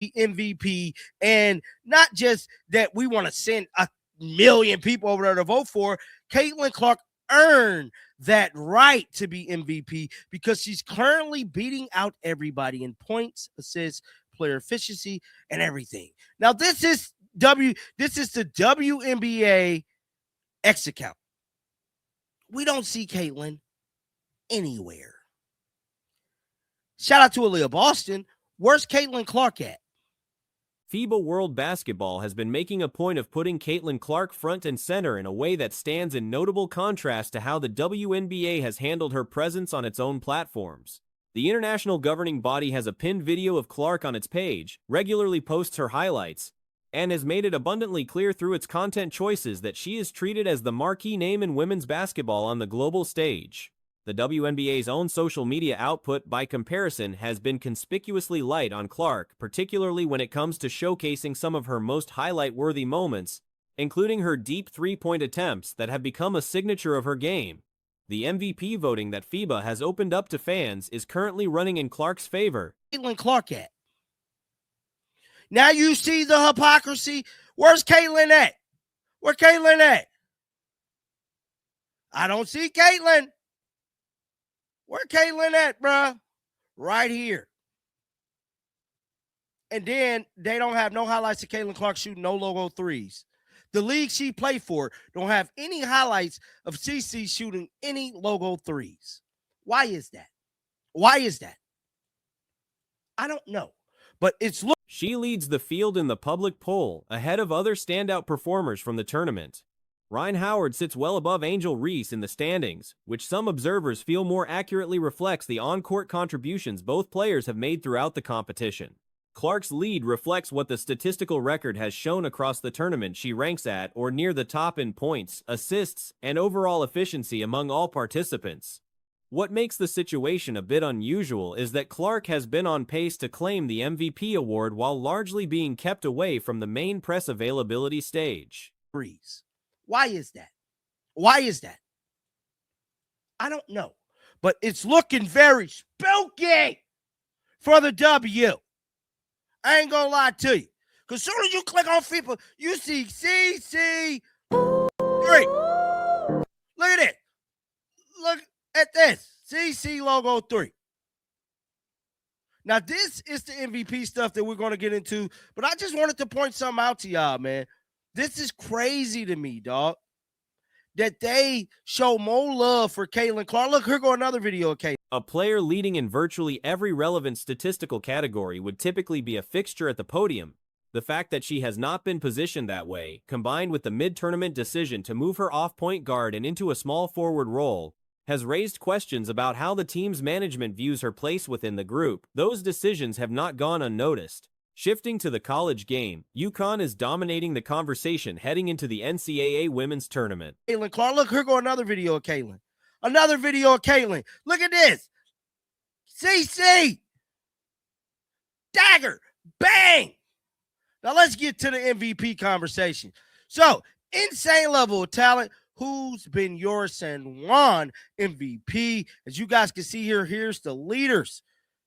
MVP, and not just that we want to send a million people over there to vote for. Caitlin Clark earned that right to be MVP because she's currently beating out everybody in points, assists, player efficiency, and everything. Now, this is the WNBA X account. We don't see Caitlin anywhere. Shout out to Aaliyah Boston. Where's Caitlin Clark at? FIBA World Basketball has been making a point of putting Caitlin Clark front and center in a way that stands in notable contrast to how the WNBA has handled her presence on its own platforms. The international governing body has a pinned video of Clark on its page, regularly posts her highlights, and has made it abundantly clear through its content choices that she is treated as the marquee name in women's basketball on the global stage. The WNBA's own social media output, by comparison, has been conspicuously light on Clark, particularly when it comes to showcasing some of her most highlight-worthy moments, including her deep three-point attempts that have become a signature of her game. The MVP voting that FIBA has opened up to fans is currently running in Clark's favor. Caitlin Clark at? Now you see the hypocrisy. Where's Caitlin at? Where Caitlin at? I don't see Caitlin. Where Caitlin at, bruh? Right here. And then they don't have no highlights of Caitlin Clark shooting no logo threes. The league she played for don't have any highlights of CC shooting any logo threes. Why is that? Why is that? I don't know. But it's she leads the field in the public poll, ahead of other standout performers from the tournament. Rhyne Howard sits well above Angel Reese in the standings, which some observers feel more accurately reflects the on-court contributions both players have made throughout the competition. Clark's lead reflects what the statistical record has shown across the tournament. She ranks at or near the top in points, assists, and overall efficiency among all participants. What makes the situation a bit unusual is that Clark has been on pace to claim the MVP award while largely being kept away from the main press availability stage. Why is that? Why is that? I don't know. But it's looking very spooky for the W. I ain't gonna lie to you. Because as soon as you click on FIBA, you see CC3. Look at it. Look at this. CC logo 3. Now, this is the MVP stuff that we're going to get into. But I just wanted to point something out to y'all, man. This is crazy to me, dog, that they show more love for Caitlin Clark. Look, here go another video of Caitlin. A player leading in virtually every relevant statistical category would typically be a fixture at the podium. The fact that she has not been positioned that way, combined with the mid-tournament decision to move her off point guard and into a small forward role, has raised questions about how the team's management views her place within the group. Those decisions have not gone unnoticed. Shifting to the college game, UConn is dominating the conversation heading into the NCAA women's tournament. Caitlin Clark, look, here go another video of Caitlin. Another video of Caitlin. Look at this. CC. Dagger. Bang. Now let's get to the MVP conversation. So, insane level of talent. Who's been your San Juan MVP? As you guys can see here, here's the leaders.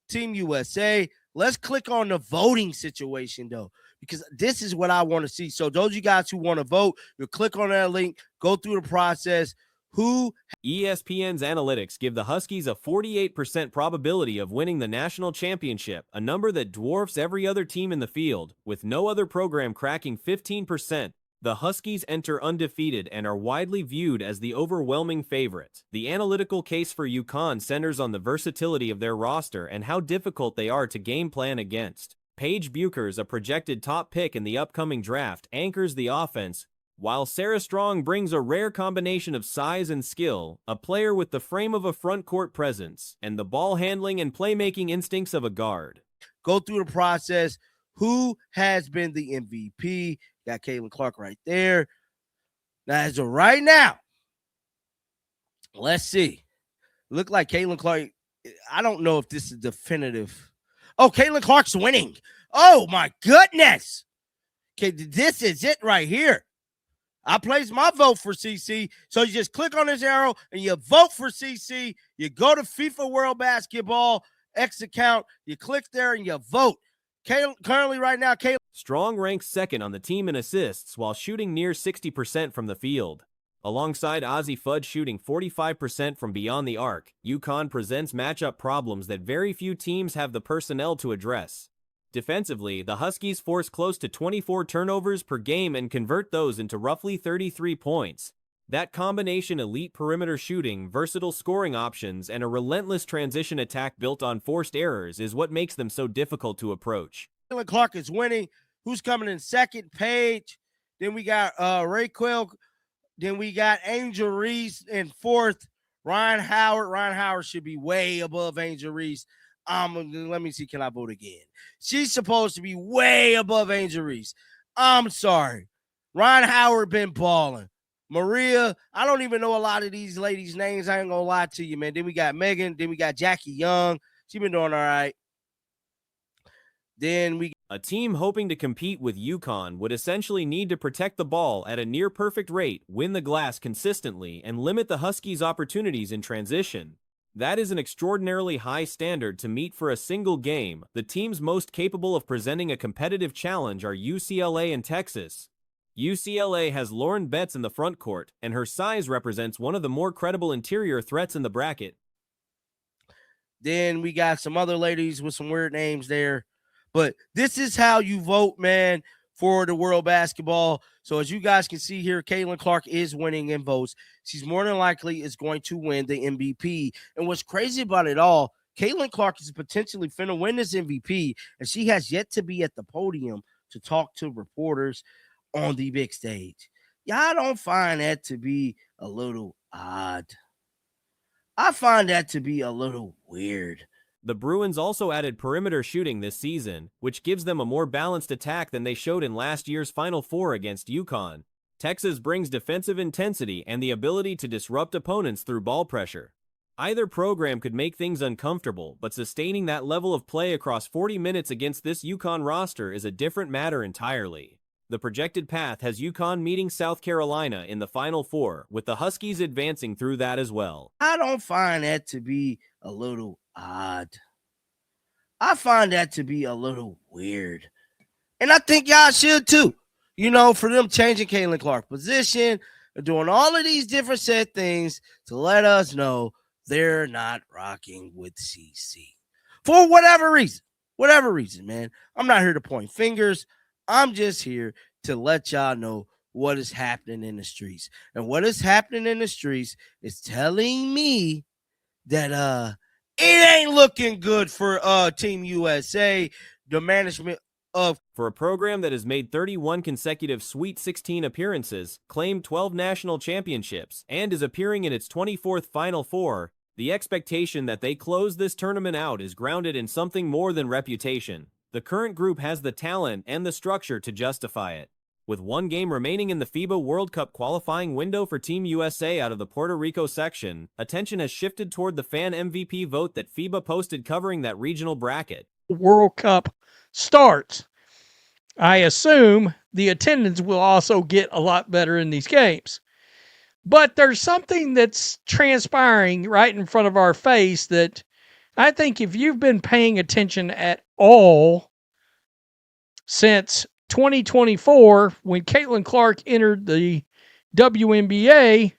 Team USA. Let's click on the voting situation, though, because this is what I want to see. So those of you guys who want to vote, you'll click on that link, go through the process. ESPN's analytics give the Huskies a 48% probability of winning the national championship, a number that dwarfs every other team in the field, with no other program cracking 15%. The Huskies enter undefeated and are widely viewed as the overwhelming favorite. The analytical case for UConn centers on the versatility of their roster and how difficult they are to game plan against. Paige Bueckers, a projected top pick in the upcoming draft, anchors the offense, while Sarah Strong brings a rare combination of size and skill, a player with the frame of a front court presence, and the ball handling and playmaking instincts of a guard. Go through the process. Who has been the MVP? Got Caitlin Clark right there. Now, as of right now, let's see. Look like Caitlin Clark. I don't know if this is definitive. Oh, Caitlin Clark's winning. Oh, my goodness. Okay, this is it right here. I placed my vote for CC. So you just click on this arrow and you vote for CC. You go to FIFA World Basketball X account. You click there and you vote. Currently, right now, Caitlin Strong ranks second on the team in assists while shooting near 60% from the field. Alongside Ozzie Fudge shooting 45% from beyond the arc, UConn presents matchup problems that very few teams have the personnel to address. Defensively, the Huskies force close to 24 turnovers per game and convert those into roughly 33 points. That combination elite perimeter shooting, versatile scoring options, and a relentless transition attack built on forced errors is what makes them so difficult to approach. Clark is winning. Who's coming in second? Paige. Then we got Raquel. Then we got Angel Reese in fourth. Ryan Howard. Ryan Howard should be way above Angel Reese. Let me see. Can I vote again? She's supposed to be way above Angel Reese. I'm sorry. Ryan Howard been balling. Maria, I don't even know a lot of these ladies' names. I ain't gonna lie to you, man. Then we got Megan. Then we got Jackie Young. She been doing all right. Then a team hoping to compete with UConn would essentially need to protect the ball at a near-perfect rate, win the glass consistently, and limit the Huskies' opportunities in transition. That is an extraordinarily high standard to meet for a single game. The teams most capable of presenting a competitive challenge are UCLA and Texas. UCLA has Lauren Betts in the front court, and her size represents one of the more credible interior threats in the bracket. Then we got some other ladies with some weird names there. But this is how you vote, man, for the world basketball. So as you guys can see here, Caitlin Clark is winning in votes. She's more than likely is going to win the MVP. And what's crazy about it all, Caitlin Clark is potentially finna win this MVP, and she has yet to be at the podium to talk to reporters on the big stage. Y'all don't find that to be a little odd? I find that to be a little weird. The Bruins also added perimeter shooting this season, which gives them a more balanced attack than they showed in last year's Final Four against UConn. Texas brings defensive intensity and the ability to disrupt opponents through ball pressure. Either program could make things uncomfortable, but sustaining that level of play across 40 minutes against this UConn roster is a different matter entirely. The projected path has UConn meeting South Carolina in the Final Four, with the Huskies advancing through that as well. I don't find that to be a little odd. I find that to be a little weird. And I think y'all should too. You know, for them changing Caitlin Clark's position and doing all of these different set things to let us know they're not rocking with CC. For whatever reason. Whatever reason, man. I'm not here to point fingers. I'm just here to let y'all know what is happening in the streets. And what is happening in the streets is telling me that it ain't looking good for Team USA, the management of. For a program that has made 31 consecutive Sweet 16 appearances, claimed 12 national championships, and is appearing in its 24th Final Four, the expectation that they close this tournament out is grounded in something more than reputation. The current group has the talent and the structure to justify it. With one game remaining in the FIBA World Cup qualifying window for Team USA out of the Puerto Rico section, attention has shifted toward the fan MVP vote that FIBA posted covering that regional bracket. World Cup starts. I assume the attendance will also get a lot better in these games. But there's something that's transpiring right in front of our face that I think if you've been paying attention at all since 2024, when Caitlin Clark entered the WNBA,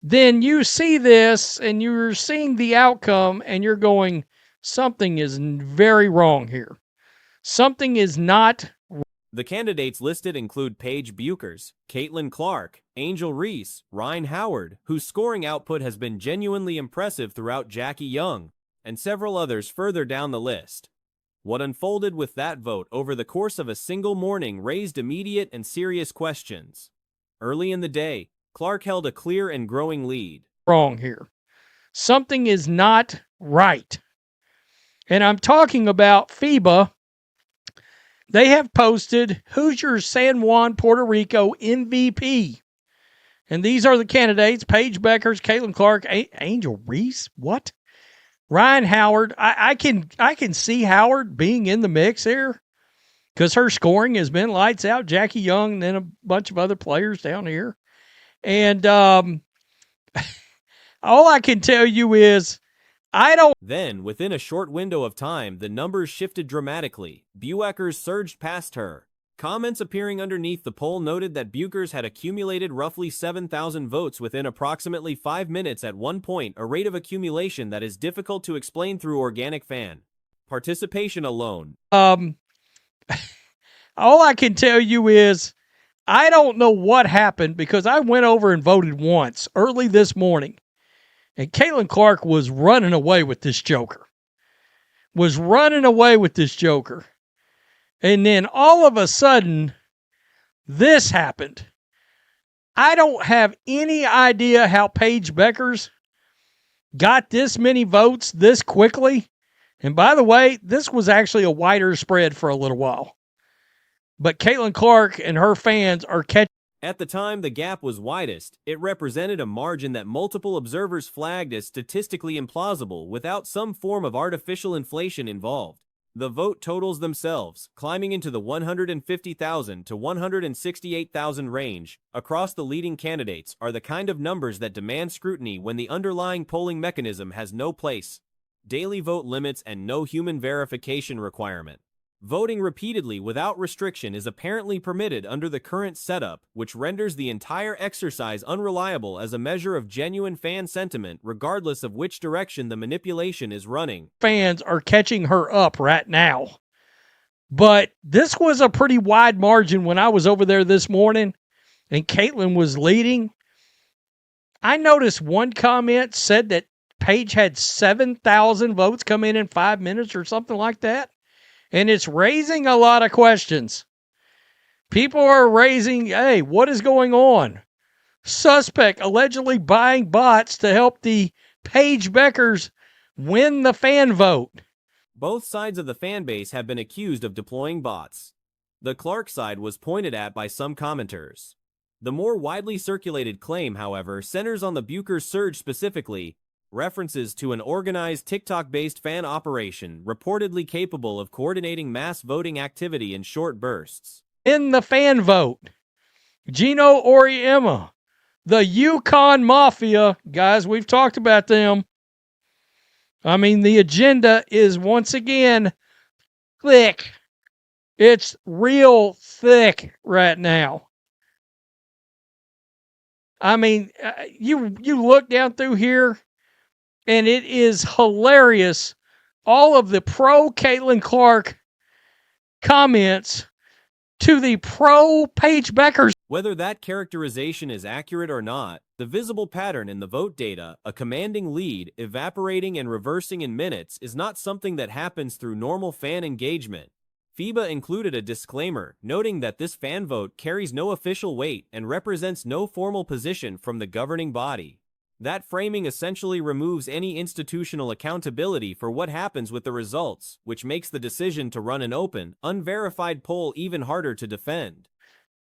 then you see this and you're seeing the outcome and you're going, something is very wrong here. Something is not. The candidates listed include Paige Bueckers, Caitlin Clark, Angel Reese, Ryan Howard, whose scoring output has been genuinely impressive throughout Jackie Young, and several others further down the list. What unfolded with that vote over the course of a single morning raised immediate and serious questions. Early in the day, Clark held a clear and growing lead. Wrong here. Something is not right. And I'm talking about FIBA. They have posted who's your San Juan, Puerto Rico MVP. And these are the candidates: Paige Bueckers, Caitlin Clark, Angel Reese. What? Ryan Howard. I can see Howard being in the mix here because her scoring has been lights out. Jackie Young, and then a bunch of other players down here. And all I can tell you is I don't. Then, within a short window of time, the numbers shifted dramatically. Bueckers surged past her. Comments appearing underneath the poll noted that Bueckers had accumulated roughly 7,000 votes within approximately 5 minutes at one point, a rate of accumulation that is difficult to explain through organic fan participation alone. All I can tell you is I don't know what happened because I went over and voted once early this morning, and Caitlin Clark was running away with this joker. And then all of a sudden, this happened. I don't have any idea how Paige Bueckers got this many votes this quickly. And by the way, this was actually a wider spread for a little while. But Caitlin Clark and her fans are catching. At the time the gap was widest, it represented a margin that multiple observers flagged as statistically implausible without some form of artificial inflation involved. The vote totals themselves, climbing into the 150,000 to 168,000 range, across the leading candidates, are the kind of numbers that demand scrutiny when the underlying polling mechanism has no place, daily vote limits, and no human verification requirement. Voting repeatedly without restriction is apparently permitted under the current setup, which renders the entire exercise unreliable as a measure of genuine fan sentiment, regardless of which direction the manipulation is running. Fans are catching her up right now. But this was a pretty wide margin when I was over there this morning, and Caitlin was leading. I noticed one comment said that Paige had 7,000 votes come in 5 minutes or something like that. And it's raising a lot of questions. People are raising, hey, what is going on? Suspect allegedly buying bots to help the Paige Bueckers win the fan vote. Both sides of the fan base have been accused of deploying bots. The Clark side was pointed at by some commenters. The more widely circulated claim, however, centers on the Bueckers surge specifically, references to an organized TikTok-based fan operation reportedly capable of coordinating mass voting activity in short bursts. In the fan vote, Gino Auriemma, the Yukon Mafia, guys, we've talked about them. I mean, the agenda is once again thick. It's real thick right now. I mean, you look down through here, and it is hilarious. All of the pro Caitlin Clark comments to the pro Paige Bueckers. Whether that characterization is accurate or not, the visible pattern in the vote data, a commanding lead, evaporating and reversing in minutes, is not something that happens through normal fan engagement. FIBA included a disclaimer, noting that this fan vote carries no official weight and represents no formal position from the governing body. That framing essentially removes any institutional accountability for what happens with the results, which makes the decision to run an open, unverified poll even harder to defend.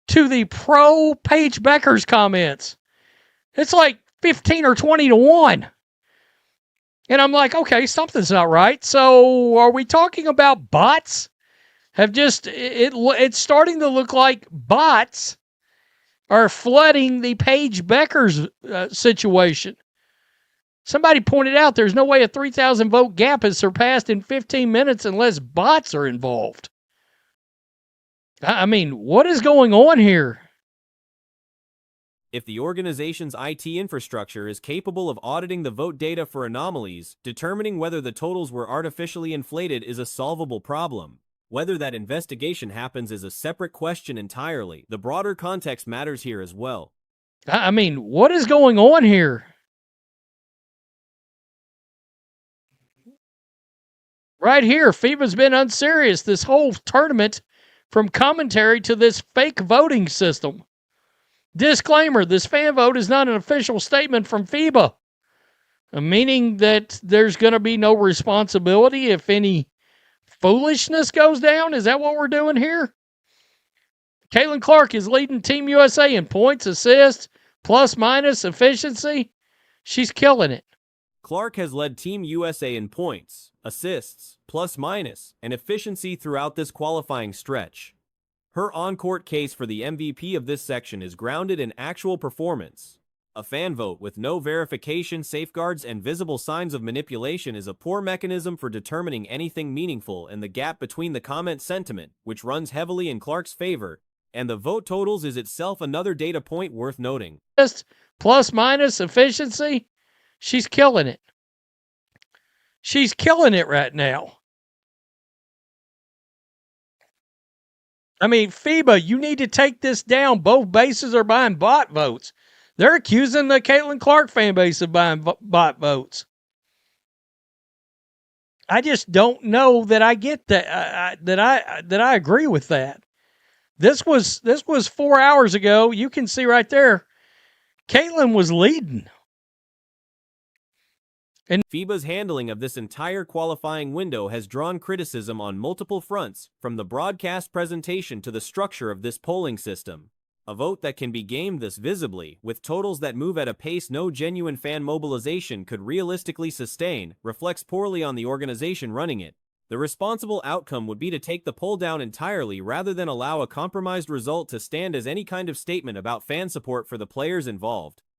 To the pro Paige Bueckers comments, it's like 15 or 20 to 1. And I'm like, okay, something's not right. So are we talking about bots? It's starting to look like bots are flooding the Paige Bueckers situation. Somebody pointed out there's no way a 3,000 vote gap is surpassed in 15 minutes unless bots are involved. I mean, what is going on here? If the organization's IT infrastructure is capable of auditing the vote data for anomalies, determining whether the totals were artificially inflated is a solvable problem. Whether that investigation happens is a separate question entirely. The broader context matters here as well. I mean, what is going on here? Right here, FIBA's been unserious this whole tournament, from commentary to this fake voting system. Disclaimer, this fan vote is not an official statement from FIBA, meaning that there's going to be no responsibility if any foolishness goes down. Is that what we're doing here? Caitlin Clark is leading Team USA in points, assists, plus minus, efficiency. She's killing it. Clark has led Team USA in points, assists, plus minus, and efficiency throughout this qualifying stretch. Her on-court case for the MVP of this section is grounded in actual performance. A fan vote with no verification, safeguards, and visible signs of manipulation is a poor mechanism for determining anything meaningful, and the gap between the comment sentiment, which runs heavily in Clark's favor, and the vote totals is itself another data point worth noting. Just plus minus efficiency, she's killing it. She's killing it right now. I mean, FIBA, you need to take this down. Both bases are buying bot votes. They're accusing the Caitlin Clark fan base of buying bot votes. I just don't know that I get that. That I agree with that. This was 4 hours ago. You can see right there, Caitlin was leading. And FIBA's handling of this entire qualifying window has drawn criticism on multiple fronts, from the broadcast presentation to the structure of this polling system. A vote that can be gamed this visibly, with totals that move at a pace no genuine fan mobilization could realistically sustain, reflects poorly on the organization running it. The responsible outcome would be to take the poll down entirely rather than allow a compromised result to stand as any kind of statement about fan support for the players involved.